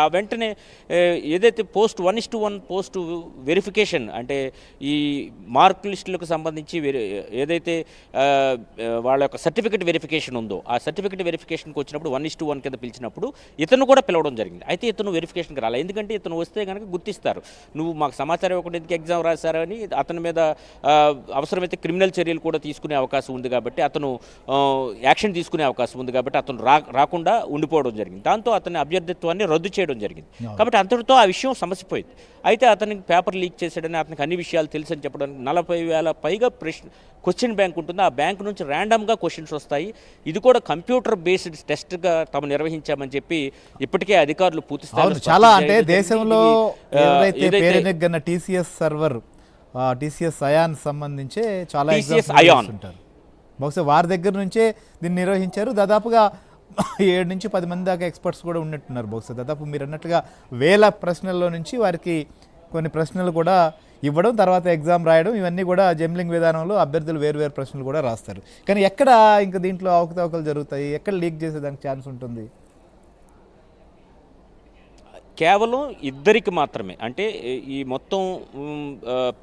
ఆ వెంటనే ఏదైతే పోస్ట్ 1:1 పోస్ట్ వెరిఫికేషన్ అంటే ఈ మార్క్ లిస్టులకు సంబంధించి ఏదైతే వాళ్ళ యొక్క సర్టిఫికెట్ వెరిఫికేషన్ ఉందో ఆ సర్టిఫికెట్ వెరిఫికేషన్కి వచ్చినప్పుడు 1:1 కింద పిలిచినప్పుడు ఇతను కూడా పిలవడం జరిగింది. అయితే ఇతను వెరిఫికేషన్కి రాలి, ఎందుకంటే ఇతను వస్తే కనుక గుర్తిస్తారు, నువ్వు మాకు సమాచారం ఇవ్వకుండా ఎందుకు ఎగ్జామ్ రాశారని అతని మీద అవసరమైతే క్రిమినల్ చర్యలు కూడా తీసుకునే అవకాశం ఉంది కాబట్టి అతను యాక్షన్ తీసుకునే అవకాశం ఉంది కాబట్టి అతను రాకుండా ఉండిపోవడం జరిగింది. దాంతో అతని అభ్యర్థిత్వాన్ని రద్దు చేయడం జరిగింది. కాబట్టి అంతటితో ఆ విషయం సమసిపోయింది. అయితే అతనికి పేపర్ లీక్ చేశాడని, అతనికి అన్ని విషయాలు తెలుసని చెప్పడానికి 40,000 పైగా క్వశ్చన్ బ్యాంక్ ఉంటుంది. ఆ బ్యాంక్ నుంచి ర్యాండమ్గా క్వశ్చన్స్ వస్తాయి. ఇది కూడా కంప్యూటర్ బేస్డ్ టెస్ట్గా తాము నిర్వహించామని చెప్పి ఇప్పటికే అధికారులు పూర్తి స్థాయిలో చాలా అంటే దేశంలో పేరెనెగ్గన్న టీసీఎస్ సర్వర్ టీసీఎస్ అయాన్ సంబంధించి చాలా ఉంటారు. బహుశా వారి దగ్గర నుంచే దీన్ని నిర్వహించారు. దాదాపుగా 7 నుంచి 10 మంది దాకా ఎక్స్పర్ట్స్ కూడా ఉన్నట్టున్నారు. బహుశా దాదాపు మీరు అన్నట్లుగా 1000 ప్రశ్నల్లో నుంచి వారికి కొన్ని ప్రశ్నలు కూడా ఇవ్వడం, తర్వాత ఎగ్జామ్ రాయడం, ఇవన్నీ కూడా జంబ్లింగ్ విధానంలో అభ్యర్థులు వేరు ప్రశ్నలు కూడా రాస్తారు. కానీ ఎక్కడ ఇంకా దీంట్లో అవకతవకలు జరుగుతాయి, ఎక్కడ లీక్ చేసేదానికి ఛాన్స్ ఉంటుంది? కేవలం ఇద్దరికి మాత్రమే, అంటే ఈ మొత్తం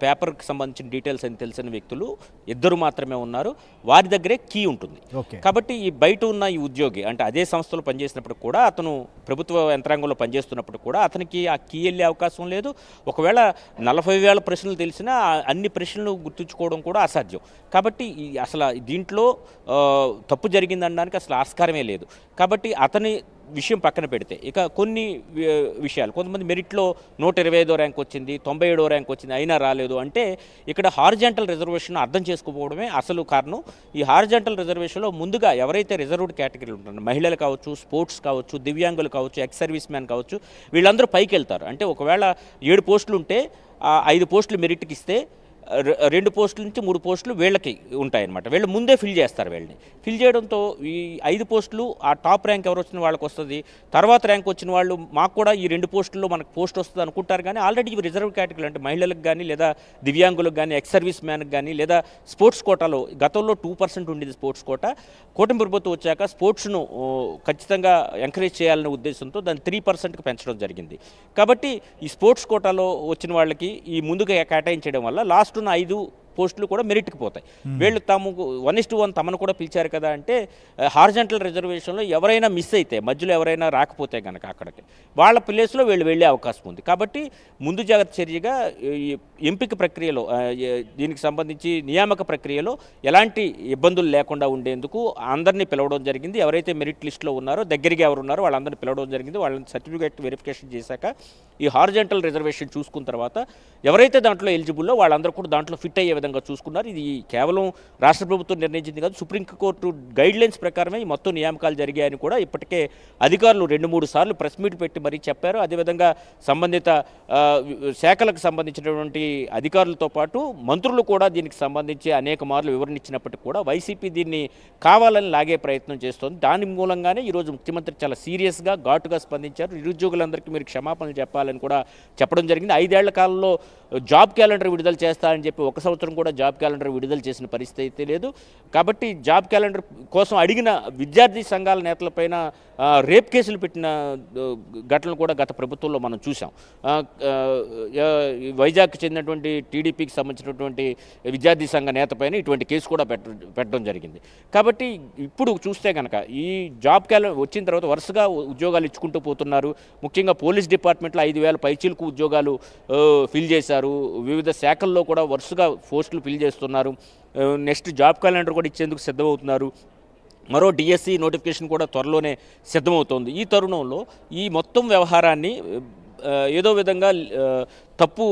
పేపర్కి సంబంధించిన డీటెయిల్స్ అని తెలిసిన వ్యక్తులు ఇద్దరు మాత్రమే ఉన్నారు. వారి దగ్గరే కీ ఉంటుంది. కాబట్టి ఈ బయట ఉన్న ఈ ఉద్యోగి అంటే అదే సంస్థలో పనిచేసినప్పుడు కూడా, అతను ప్రభుత్వ యంత్రాంగంలో పనిచేస్తున్నప్పుడు కూడా అతనికి ఆ కీ వెళ్ళే అవకాశం లేదు. ఒకవేళ 40,000 ప్రశ్నలు తెలిసినా అన్ని ప్రశ్నలు గుర్తుంచుకోవడం కూడా అసాధ్యం. కాబట్టి అసలు దీంట్లో తప్పు జరిగిందనడానికి అసలు ఆస్కారమే లేదు. కాబట్టి అతని విషయం పక్కన పెడితే ఇక కొన్ని విషయాలు, కొంతమంది మెరిట్లో 125వ ర్యాంక్ వచ్చింది, 97వ ర్యాంక్ వచ్చింది, అయినా రాలేదు అంటే ఇక్కడ హారిజాంటల్ రిజర్వేషన్ అర్థం చేసుకోకపోవడమే అసలు కారణం. ఈ హారిజాంటల్ రిజర్వేషన్లో ముందుగా ఎవరైతే రిజర్వ్డ్ కేటగిరీలు ఉంటారో, మహిళలు కావచ్చు, స్పోర్ట్స్ కావచ్చు, దివ్యాంగులు కావచ్చు, ఎక్స్ సర్వీస్ మ్యాన్ కావచ్చు, వీళ్ళందరూ పైకి వెళ్తారు. అంటే ఒకవేళ 7 పోస్టులు ఉంటే 5 పోస్టులు మెరిట్కి ఇస్తే 2 పోస్టుల నుంచి 3 పోస్టులు వీళ్ళకి ఉంటాయన్నమాట. వీళ్ళు ముందే ఫిల్ చేస్తారు. వీళ్ళని ఫిల్ చేయడంతో ఈ 5 పోస్టులు ఆ టాప్ ర్యాంక్ ఎవరు వచ్చిన వాళ్ళకి వస్తుంది. తర్వాత ర్యాంక్ వచ్చిన వాళ్ళు మాకు కూడా ఈ 2 పోస్టుల్లో మనకు పోస్ట్ వస్తుంది అనుకుంటారు. కానీ ఆల్రెడీ ఇవి రిజర్వ్ కేటగిరీ అంటే మహిళలకు కానీ, లేదా దివ్యాంగులకు కానీ, ఎక్స్ సర్వీస్ మ్యాన్కి కానీ, లేదా స్పోర్ట్స్ కోటాలో గతంలో 2% ఉండేది స్పోర్ట్స్ కోటా. కూటమి ప్రభుత్వం వచ్చాక స్పోర్ట్స్ను ఖచ్చితంగా ఎంకరేజ్ చేయాలనే ఉద్దేశంతో దాన్ని 3%కి పెంచడం జరిగింది. కాబట్టి ఈ స్పోర్ట్స్ కోటాలో వచ్చిన వాళ్ళకి ఈ ముందుగా కేటాయించడం వల్ల లాస్ట్ ఉన్న 5 పోస్టులు కూడా మెరిట్కి పోతాయి. వీళ్ళు తాము 1:1 తమను కూడా పిలిచారు కదా అంటే హారిజాంటల్ రిజర్వేషన్లో ఎవరైనా మిస్ అయితే, మధ్యలో ఎవరైనా రాకపోతే కనుక అక్కడికి వాళ్ళ ప్లేస్లో వీళ్ళు వెళ్ళే అవకాశం ఉంది. కాబట్టి ముందు జాగ్రత్త చర్యగా ఎంపిక ప్రక్రియలో, దీనికి సంబంధించి నియామక ప్రక్రియలో ఎలాంటి ఇబ్బందులు లేకుండా ఉండేందుకు అందరినీ పిలవడం జరిగింది. ఎవరైతే మెరిట్ లిస్టులో ఉన్నారో, దగ్గరికి ఎవరు ఉన్నారో వాళ్ళందరినీ పిలవడం జరిగింది. వాళ్ళని సర్టిఫికేట్ వెరిఫికేషన్ చేశాక ఈ హారిజాంటల్ రిజర్వేషన్ చూసుకున్న తర్వాత ఎవరైతే దాంట్లో ఎలిజిబుల్లో వాళ్ళందరూ కూడా దాంట్లో ఫిట్ అయ్యే విధంగా చూసుకున్నారు. ఇది కేవలం రాష్ట్ర ప్రభుత్వం నిర్ణయించింది కాదు, సుప్రీంకోర్టు గైడ్లైన్స్ ప్రకారమే ఈ మొత్తం నియామకాలు జరిగాయని కూడా ఇప్పటికే అధికారులు 2-3 సార్లు ప్రెస్ మీట్ పెట్టి మరీ చెప్పారు. అదేవిధంగా సంబంధిత శాఖలకు సంబంధించినటువంటి అధికారులతో పాటు మంత్రులు కూడా దీనికి సంబంధించి అనేక మార్లు వివరణ ఇచ్చినప్పటికీ కూడా వైసీపీ దీన్ని కావాలని లాగే ప్రయత్నం చేస్తోంది. దాని మూలంగానే ఈరోజు ముఖ్యమంత్రి చాలా సీరియస్గా, ఘాటుగా స్పందించారు. నిరుద్యోగులందరికీ మీరు క్షమాపణలు చెప్పాలని కూడా చెప్పడం జరిగింది. 5 ఏళ్ల కాలంలో జాబ్ క్యాలెండర్ విడుదల చేస్తారని చెప్పి 1 సంవత్సరం కూడా జాబ్ క్యాలెండర్ విడుదల చేసిన పరిస్థితి అయితే లేదు. కాబట్టి జాబ్ క్యాలెండర్ కోసం అడిగిన విద్యార్థి సంఘాల నేతలపైన రేప్ కేసులు పెట్టిన ఘటనలు కూడా గత ప్రభుత్వంలో మనం చూసాం. వైజాగ్కి చెందినటువంటి టీడీపీకి సంబంధించినటువంటి విద్యార్థి సంఘ నేతపైన ఇటువంటి కేసు కూడా పెట్టడం జరిగింది. కాబట్టి ఇప్పుడు చూస్తే కనుక ఈ జాబ్ క్యాలెండర్ వచ్చిన తర్వాత వరుసగా ఉద్యోగాలు ఇచ్చుకుంటూ పోతున్నారు. ముఖ్యంగా పోలీస్ డిపార్ట్మెంట్లో 5,000 పైచీలకు ఉద్యోగాలు ఫిల్ చేశారు. వివిధ శాఖల్లో కూడా వరుసగా పోస్టులు ఫిల్ చేస్తున్నారు. నెక్స్ట్ జాబ్ క్యాలెండర్ కూడా ఇచ్చేందుకు సిద్ధమవుతున్నారు. మరో డిఎస్సి నోటిఫికేషన్ కూడా త్వరలోనే సిద్ధమవుతోంది. ఈ తరుణంలో ఈ మొత్తం వ్యవహారాన్ని ఏదో విధంగా తప్పు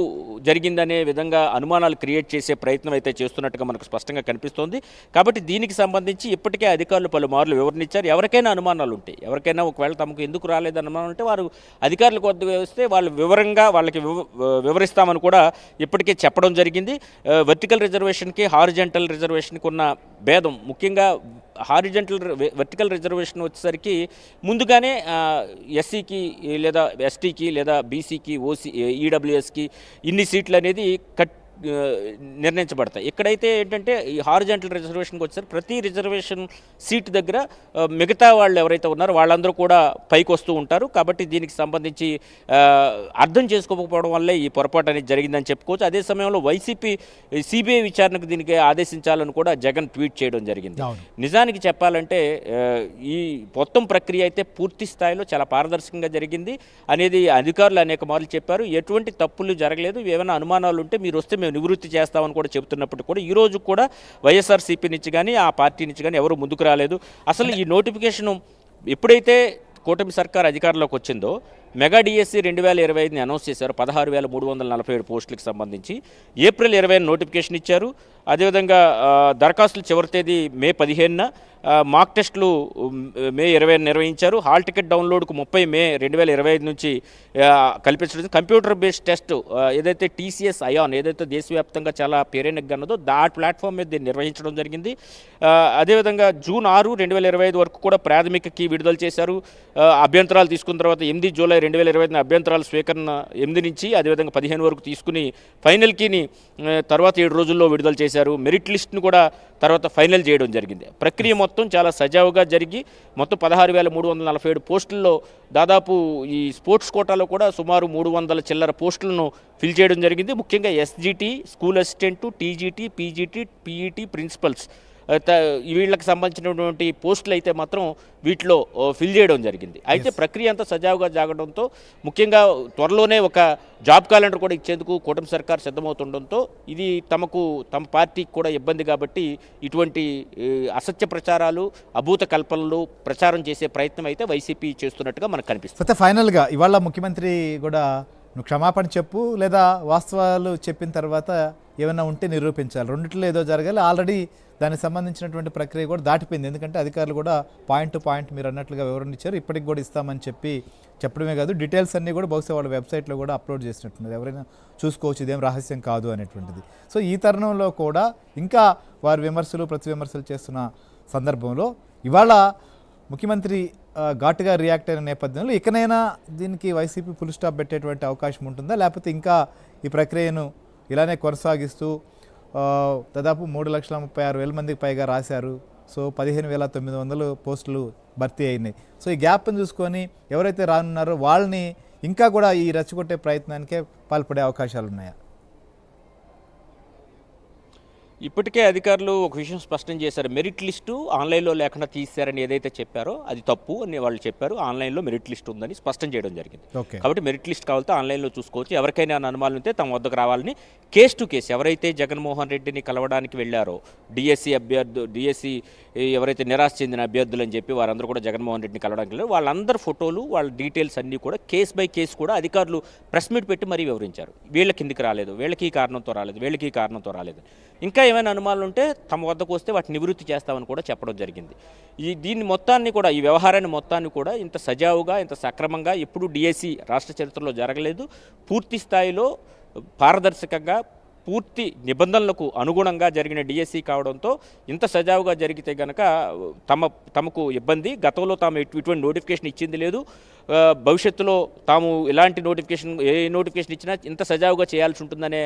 జరిగిందనే విధంగా అనుమానాలు క్రియేట్ చేసే ప్రయత్నం అయితే చేస్తున్నట్టుగా మనకు స్పష్టంగా కనిపిస్తోంది. కాబట్టి దీనికి సంబంధించి ఇప్పటికే అధికారులు పలుమార్లు వివరణ ఇచ్చారు. ఎవరికైనా అనుమానాలు ఉంటాయి, ఎవరికైనా ఒకవేళ తమకు ఎందుకు రాలేదు అనుమానం ఉంటే వారు అధికారులకు వద్ద వస్తే వాళ్ళు వివరంగా వాళ్ళకి వివరిస్తామని కూడా ఇప్పటికే చెప్పడం జరిగింది. వర్టికల్ రిజర్వేషన్కి హారిజాంటల్ రిజర్వేషన్కి ఉన్న భేదం, ముఖ్యంగా వర్టికల్ రిజర్వేషన్ వచ్చేసరికి ముందుగానే ఎస్సీకి లేదా ఎస్టీకి లేదా బీసీకి, ఓసీ, ఈడబ్ల్యూఎస్కి ఇన్ని సీట్లు అనేది నిర్ణయించబడతాయి. ఇక్కడైతే ఏంటంటే ఈ హారిజాంటల్ రిజర్వేషన్కి వచ్చారు, ప్రతి రిజర్వేషన్ సీట్ దగ్గర మిగతా వాళ్ళు ఎవరైతే ఉన్నారో వాళ్ళందరూ కూడా పైకి వస్తూ ఉంటారు. కాబట్టి దీనికి సంబంధించి అర్థం చేసుకోకపోవడం వల్లే ఈ పొరపాటు అనేది జరిగిందని చెప్పుకోవచ్చు. అదే సమయంలో వైసీపీ సిబిఐ విచారణకు దీనికి ఆదేశించాలని కూడా జగన్ ట్వీట్ చేయడం జరిగింది. నిజానికి చెప్పాలంటే ఈ మొత్తం ప్రక్రియ అయితే పూర్తి స్థాయిలో చాలా పారదర్శకంగా జరిగింది అనేది అధికారులు అనేక మార్లు చెప్పారు. ఎటువంటి తప్పులు జరగలేదు, ఏమైనా అనుమానాలు ఉంటే మీరు వస్తే మేము నివృత్తి చేస్తామని కూడా చెబుతున్నప్పుడు కూడా ఈ రోజు కూడా వైఎస్ఆర్సీపీ నుంచి కానీ ఆ పార్టీ నుంచి కానీ ఎవరు ముందుకు రాలేదు. అసలు ఈ నోటిఫికేషన్ ఎప్పుడైతే కూటమి సర్కార్ అధికారంలోకి వచ్చిందో మెగా డిఎస్సి 2025ని అనౌన్స్ చేశారు. 16,347 పోస్టులకు సంబంధించి ఏప్రిల్ 20 నోటిఫికేషన్ ఇచ్చారు. అదేవిధంగా దరఖాస్తులు చివరి తేదీ మే 15న, మాక్ టెస్టులు మే 20 నిర్వహించారు. హాల్ టికెట్ డౌన్లోడ్కు 30 మే 2025 నుంచి కల్పించడం. కంప్యూటర్ బేస్డ్ టెస్ట్ ఏదైతే టీసీఎస్ అయాన్ ఏదైతే దేశవ్యాప్తంగా చాలా పేరెనెగ్గా ఉన్నదో ఆ ప్లాట్ఫామ్ మీద దీన్ని నిర్వహించడం జరిగింది. అదేవిధంగా జూన్ 6, 2025 వరకు కూడా ప్రాథమిక కీ విడుదల చేశారు. అభ్యంతరాలు తీసుకున్న తర్వాత 8 జూలై 2025 అభ్యంతరాల స్వీకరణ 8 నుంచి అదేవిధంగా 15 వరకు తీసుకుని ఫైనల్ కీని తర్వాత 7 రోజుల్లో విడుదల చేశారు. మెరిట్ లిస్ట్ను కూడా తర్వాత ఫైనల్ చేయడం జరిగింది. ప్రక్రియ మొత్తం చాలా సజావుగా జరిగి మొత్తం 16,347 పోస్టుల్లో దాదాపు ఈ స్పోర్ట్స్ కోటాలో కూడా సుమారు 300 చిల్లర పోస్టులను ఫిల్ చేయడం జరిగింది. ముఖ్యంగా SGT, school assistant, TGT, PGT, PET, principals వీళ్ళకి సంబంధించినటువంటి పోస్టులు అయితే మాత్రం వీటిలో ఫిల్ చేయడం జరిగింది. అయితే ప్రక్రియ అంతా సజావుగా జరగడంతో ముఖ్యంగా త్వరలోనే ఒక జాబ్ క్యాలెండర్ కూడా ఇచ్చేందుకు కూటమి సర్కార్ సిద్ధమవుతుండడంతో ఇది తమ పార్టీకి కూడా ఇబ్బంది కాబట్టి ఇటువంటి అసత్య ప్రచారాలు, అభూత కల్పనలు ప్రచారం చేసే ప్రయత్నం అయితే వైసీపీ చేస్తున్నట్టుగా మనకు కనిపిస్తుంది. ఫైనల్గా ఇవాళ ముఖ్యమంత్రి కూడా నువ్వు క్షమాపణ చెప్పు లేదా వాస్తవాలు చెప్పిన తర్వాత ఏమైనా ఉంటే నిరూపించాలి, రెండిట్లో ఏదో జరగాలి. ఆల్రెడీ దానికి సంబంధించినటువంటి ప్రక్రియ కూడా దాటిపోయింది. ఎందుకంటే అధికారులు కూడా పాయింట్ టు పాయింట్ మీరు అన్నట్లుగా వివరణ ఇచ్చారు. ఇప్పటికి కూడా ఇస్తామని చెప్పడమే కాదు, డీటెయిల్స్ అన్నీ కూడా బహుశా వాళ్ళ వెబ్సైట్లో కూడా అప్లోడ్ చేసినట్టున్నారు. ఎవరైనా చూసుకోవచ్చు, ఇదేం రహస్యం కాదు అనేటువంటిది. సో ఈ తరుణంలో కూడా ఇంకా వారు విమర్శలు ప్రతి విమర్శలు చేస్తున్న సందర్భంలో ఇవాళ ముఖ్యమంత్రి ఘాటుగా రియాక్ట్ అయిన నేపథ్యంలో ఇకనైనా దీనికి వైసీపీ ఫుల్ స్టాప్ పెట్టేటువంటి అవకాశం ఉంటుందా, లేకపోతే ఇంకా ఈ ప్రక్రియను ఇలానే కొనసాగిస్తూ దాదాపు 3,36,000 మందికి పైగా రాశారు. సో 15,900 పోస్టులు భర్తీ అయినాయి. సో ఈ గ్యాప్ని చూసుకొని ఎవరైతే రానున్నారో వాళ్ళని ఇంకా కూడా ఈ రెచ్చగొట్టే ప్రయత్నానికే పాల్పడే అవకాశాలు ఉన్నాయా? ఇప్పటికే అధికారులు ఒక విషయం స్పష్టం చేశారు. మెరిట్ లిస్టు ఆన్లైన్లో లేకుండా తీశారని ఏదైతే చెప్పారో అది తప్పు అని వాళ్ళు చెప్పారు. ఆన్లైన్లో మెరిట్ లిస్ట్ ఉందని స్పష్టం చేయడం జరిగింది. కాబట్టి మెరిట్ లిస్ట్ కావాలంటే ఆన్లైన్లో చూసుకోవచ్చు. ఎవరికైనా అనుమానం ఉంటే తమ వద్దకు రావాలని కేస్ టు కేసు ఎవరైతే జగన్మోహన్ రెడ్డిని కలవడానికి వెళ్ళారో డిఎస్సి ఎవరైతే నిరాశ చెందిన అభ్యర్థులు అని చెప్పి వారందరూ కూడా జగన్మోహన్ రెడ్డిని కలవడానికి వెళ్ళారు. వాళ్ళందరి ఫోటోలు వాళ్ళ డీటెయిల్స్ అన్నీ కూడా కేస్ బై కేసు కూడా అధికారులు ప్రెస్ మీట్ పెట్టి మరీ వివరించారు. వీళ్ళ కిందికి రాలేదు, వీళ్ళకి ఈ కారణంతో రాలేదు, వీళ్ళకి ఈ కారణంతో రాలేదు. ఇంకా ఏమైనా అనుమానాలు ఉంటే తమ వద్దకు వస్తే వాటిని నివృత్తి చేస్తామని కూడా చెప్పడం జరిగింది. దీన్ని మొత్తాన్ని కూడా ఈ వ్యవహారాన్ని మొత్తాన్ని కూడా ఇంత సజావుగా ఇంత సక్రమంగా ఎప్పుడు డిఎస్సి రాష్ట్ర చరిత్రలో జరగలేదు. పూర్తి స్థాయిలో పారదర్శకంగా పూర్తి నిబంధనలకు అనుగుణంగా జరిగిన డిఎస్సి కావడంతో ఇంత సజావుగా జరిగితే కనుక తమకు ఇబ్బంది. గతంలో తాము ఇటువంటి నోటిఫికేషన్ ఇచ్చింది లేదు. భవిష్యత్తులో తాము ఎలాంటి నోటిఫికేషన్ ఇచ్చినా ఇంత సజావుగా చేయాల్సి ఉంటుందనే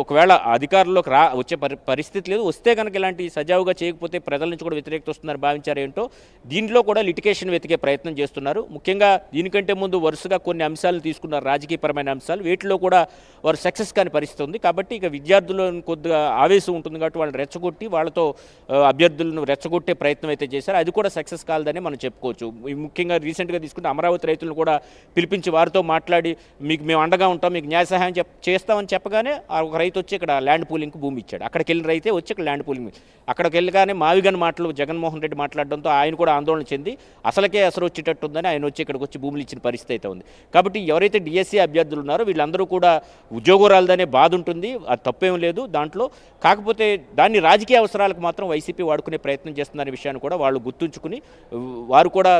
ఒకవేళ అధికారంలోకి వచ్చే పరిస్థితి లేదు. వస్తే కనుక ఇలాంటి సజావుగా చేయకపోతే ప్రజల నుంచి కూడా వ్యతిరేకత వస్తుందని భావించారేంటో దీంట్లో కూడా లిటిగేషన్ వెతికే ప్రయత్నం చేస్తున్నారు. ముఖ్యంగా దీనికంటే ముందు వరుసగా కొన్ని అంశాలను తీసుకున్నారు, రాజకీయపరమైన అంశాలు. వీటిలో కూడా వారు సక్సెస్ కాని పరిస్థితి ఉంది. కాబట్టి ఇక విద్యార్థులను కొద్దిగా ఆవేశం ఉంటుంది కాబట్టి వాళ్ళని రెచ్చగొట్టి వాళ్ళతో అభ్యర్థులను రెచ్చగొట్టే ప్రయత్నం అయితే చేశారు. అది కూడా సక్సెస్ కాలేదని మనం చెప్పుకోవచ్చు. ముఖ్యంగా రీసెంట్గా తీసుకుంటే అమరావతి రైతులను కూడా పిలిపించి వారితో మాట్లాడి మీకు మేము అండగా ఉంటాం, మీకు న్యాయ సహాయం చేస్తామని చెప్పగానే ఒక రైతు వచ్చి ఇక్కడ ల్యాండ్ పూలింగ్కి భూమి ఇచ్చాడు. అక్కడికి వెళ్ళిన రైతే వచ్చి ఇక్కడ ల్యాండ్ పూలింగ్ అక్కడికి వెళ్ళగానే మావిగన్ మాటలు జగన్మోహన్ రెడ్డి మాట్లాడడంతో ఆయన కూడా ఆందోళన చెంది అసలుకే అసలు వచ్చేటట్టుందని ఆయన వచ్చి ఇక్కడికి వచ్చి భూములు ఇచ్చిన పరిస్థితి అయితే ఉంది. కాబట్టి ఎవరైతే డిఎస్సి అభ్యర్థులు ఉన్నారో వీళ్ళందరూ కూడా ఉద్యోగరాలదనే బాధ ఉంటుంది, అది తప్పేం లేదు దాంట్లో. కాకపోతే దాన్ని రాజకీయ అవసరాలకు మాత్రం వైసీపీ వాడుకునే ప్రయత్నం చేస్తుందనే విషయాన్ని కూడా వాళ్ళు గుర్తుంచుకుని వారు కూడా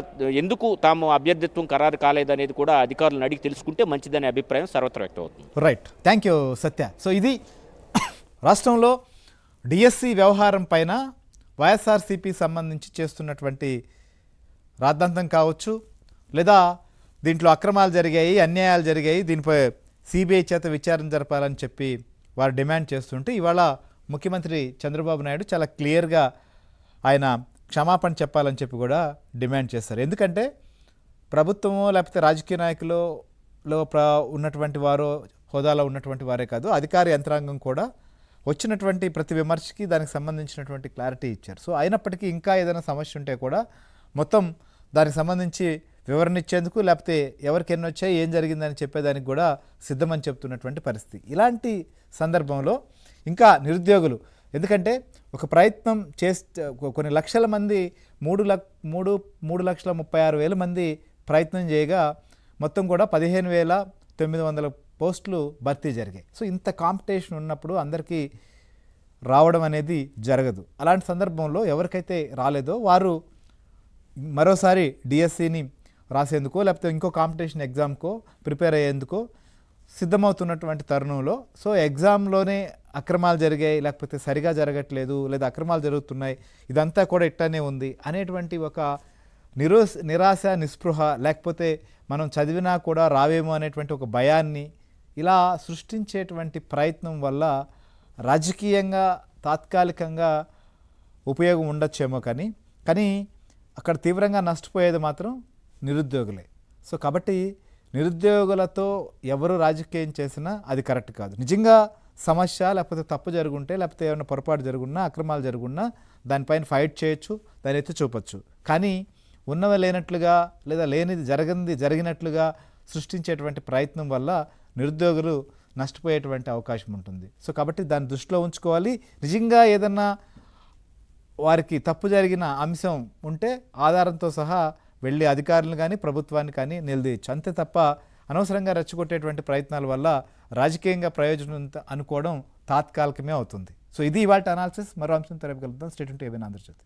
ఎందుకు తాము అభ్యర్థిత్వం ఖరారు కాలేదనేది కూడా అధికారులను అడిగి తెలుసుకుంటే మంచిదనే అభిప్రాయం సర్వత్రా వ్యక్తం అవుతుంది. Right, thank you Satya. So ఇది రాష్ట్రంలో డిఎస్సి వ్యవహారం పైన వైఎస్ఆర్సీపీ సంబంధించి చేస్తున్నటువంటి రాద్ధాంతం కావచ్చు, లేదా దీంట్లో అక్రమాలు జరిగాయి, అన్యాయాలు జరిగాయి, దీనిపై సిబిఐ చేత విచారణ జరపాలని చెప్పి వారు డిమాండ్ చేస్తుంటే ఇవాళ ముఖ్యమంత్రి చంద్రబాబు నాయుడు చాలా క్లియర్గా ఆయన క్షమాపణ చెప్పాలని చెప్పి కూడా డిమాండ్ చేస్తారు. ఎందుకంటే ప్రభుత్వమో లేకపోతే రాజకీయ నాయకులో ఉన్నటువంటి వారో హోదాలో ఉన్నటువంటి వారే కాదు, అధికార యంత్రాంగం కూడా వచ్చినటువంటి ప్రతి విమర్శకి దానికి సంబంధించినటువంటి క్లారిటీ ఇచ్చారు. సో అయినప్పటికీ ఇంకా ఏదైనా సమస్య ఉంటే కూడా మొత్తం దానికి సంబంధించి వివరణ ఇచ్చేందుకు లేకపోతే ఎవరికి ఎన్ని వచ్చాయి ఏం జరిగిందని చెప్పేదానికి కూడా సిద్ధమని చెప్తున్నటువంటి పరిస్థితి. ఇలాంటి సందర్భంలో ఇంకా నిరుద్యోగులు, ఎందుకంటే ఒక ప్రయత్నం చేస్తే కొన్ని లక్షల మంది 3,36,000 మంది ప్రయత్నం చేయగా మొత్తం కూడా 15,900 పోస్టులు భర్తీ జరిగాయి. సో ఇంత కాంపిటీషన్ ఉన్నప్పుడు అందరికీ రావడం అనేది జరగదు. అలాంటి సందర్భంలో ఎవరికైతే రాలేదో వారు మరోసారి డిఎస్సిని రాసేందుకో లేకపోతే ఇంకో కాంపిటీషన్ ఎగ్జామ్కో ప్రిపేర్ అయ్యేందుకో సిద్ధమవుతున్నటువంటి తరుణంలో సో ఎగ్జామ్లోనే అక్రమాలు జరిగాయి, లేకపోతే సరిగా జరగట్లేదు, లేదా అక్రమాలు జరుగుతున్నాయి, ఇదంతా కూడా ఇట్లానే ఉంది అనేటువంటి ఒక నిరాశ నిస్పృహ, లేకపోతే మనం చదివినా కూడా రావేమో అనేటువంటి ఒక భయాన్ని ఇలా సృష్టించేటువంటి ప్రయత్నం వల్ల రాజకీయంగా తాత్కాలికంగా ఉపయోగం ఉండొచ్చేమో కానీ అక్కడ తీవ్రంగా నష్టపోయేది మాత్రం నిరుద్యోగులే. సో కాబట్టి నిరుద్యోగులతో ఎవరు రాజకీయం చేసినా అది కరెక్ట్ కాదు. నిజంగా సమస్య లేకపోతే తప్పు జరుగుంటే లేకపోతే ఏమైనా పొరపాటు జరుగున్నా అక్రమాలు జరుగున్నా దానిపైన ఫైట్ చేయొచ్చు, దాని ఎత్తి చూపొచ్చు. కానీ ఉన్నవి లేనట్లుగా లేదా లేనిది జరిగినట్లుగా సృష్టించేటువంటి ప్రయత్నం వల్ల నిరుద్యోగులు నష్టపోయేటువంటి అవకాశం ఉంటుంది. సో కాబట్టి దాన్ని దృష్టిలో ఉంచుకోవాలి. నిజంగా ఏదన్నా వారికి తప్పు జరిగిన అంశం ఉంటే ఆధారంతో సహా వెళ్ళి అధికారులను కానీ ప్రభుత్వాన్ని కానీ నిలదీయచ్చు. అంతే తప్ప అనవసరంగా రెచ్చగొట్టేటువంటి ప్రయత్నాల వల్ల రాజకీయంగా ప్రయోజనం అనుకోవడం తాత్కాలికమే అవుతుంది. సో ఇది ఇవాళ అనాలిసిస్. మరో అంశం రేపు కలుద్దాం. స్టేట్ ఉంటే ఏమైనా ఆంధ్రజ్యోతి.